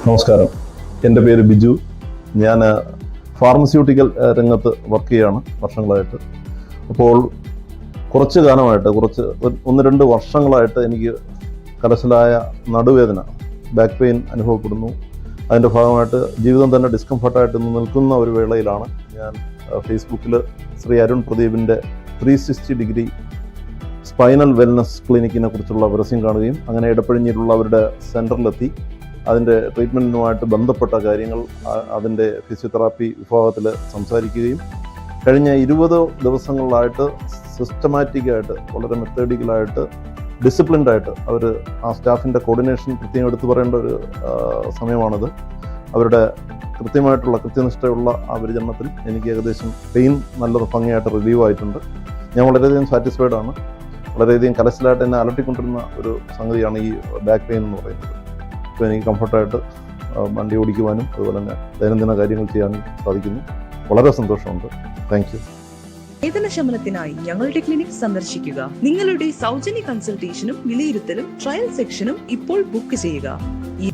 നമസ്കാരം, എൻ്റെ പേര് ബിജു. ഞാൻ ഫാർമസ്യൂട്ടിക്കൽ രംഗത്ത് വർക്ക് ചെയ്യുകയാണ് വർഷങ്ങളായിട്ട്. അപ്പോൾ കുറച്ച് കാലമായിട്ട്, 1-2 വർഷങ്ങളായിട്ട് എനിക്ക് കലശലായ നടുവേദന, ബാക്ക് പെയിൻ അനുഭവപ്പെടുന്നു. അതിൻ്റെ ഭാഗമായിട്ട് ജീവിതം തന്നെ ഡിസ്കംഫർട്ടായിട്ട് നിൽക്കുന്ന ഒരു വേളയിലാണ് ഞാൻ ഫേസ്ബുക്കിൽ ശ്രീ അരുൺ പ്രദീപിൻ്റെ 360 ഡിഗ്രി സ്പൈനൽ വെൽനസ് ക്ലിനിക്കിനെ കുറിച്ചുള്ള പരസ്യം കാണുകയും അങ്ങനെ ഇടപ്പഴിഞ്ഞിട്ടുള്ള അവരുടെ സെൻറ്ററിലെത്തി അതിൻ്റെ ട്രീറ്റ്മെൻറ്റിനുമായിട്ട് ബന്ധപ്പെട്ട കാര്യങ്ങൾ അതിൻ്റെ ഫിസിയോതെറാപ്പി വിഭാഗത്തിൽ സംസാരിക്കുകയും കഴിഞ്ഞ 20 ദിവസങ്ങളിലായിട്ട് സിസ്റ്റമാറ്റിക്കായിട്ട്, വളരെ മെത്തേഡിക്കലായിട്ട്, ഡിസിപ്ലിൻഡായിട്ട് അവർ ആ സ്റ്റാഫിൻ്റെ കോർഡിനേഷൻ പ്രത്യേകം എടുത്തു പറയേണ്ട ഒരു സമയമാണിത്. അവരുടെ കൃത്യനിഷ്ഠയുള്ള ആ പരിചരണത്തിൽ എനിക്ക് ഏകദേശം പെയിൻ നല്ലൊരു ഭംഗിയായിട്ട് റിലീവ് ആയിട്ടുണ്ട്. ഞാൻ വളരെയധികം സാറ്റിസ്ഫൈഡ് ആണ്. വളരെയധികം കലശലായിട്ട് എന്നെ അലട്ടിക്കൊണ്ടിരുന്ന ഒരു സംഗതിയാണ് ഈ ബാക്ക് പെയിൻ എന്ന് പറയുന്നത്. ഇപ്പോൾ എനിക്ക് കംഫർട്ടായിട്ട് വണ്ടി ഓടിക്കുവാനും അതുപോലെ തന്നെ ദൈനംദിന കാര്യങ്ങൾ ചെയ്യാനും സാധിക്കുന്നു. വളരെ സന്തോഷമുണ്ട്. Thank you. വേദന ശമനത്തിനായി ഞങ്ങളുടെ ക്ലിനിക് സന്ദർശിക്കുക. നിങ്ങളുടെ സൗജന്യ കൺസൾട്ടേഷനും വിലയിരുത്തലും ട്രയൽ സെക്ഷനും ഇപ്പോൾ ബുക്ക് ചെയ്യുക.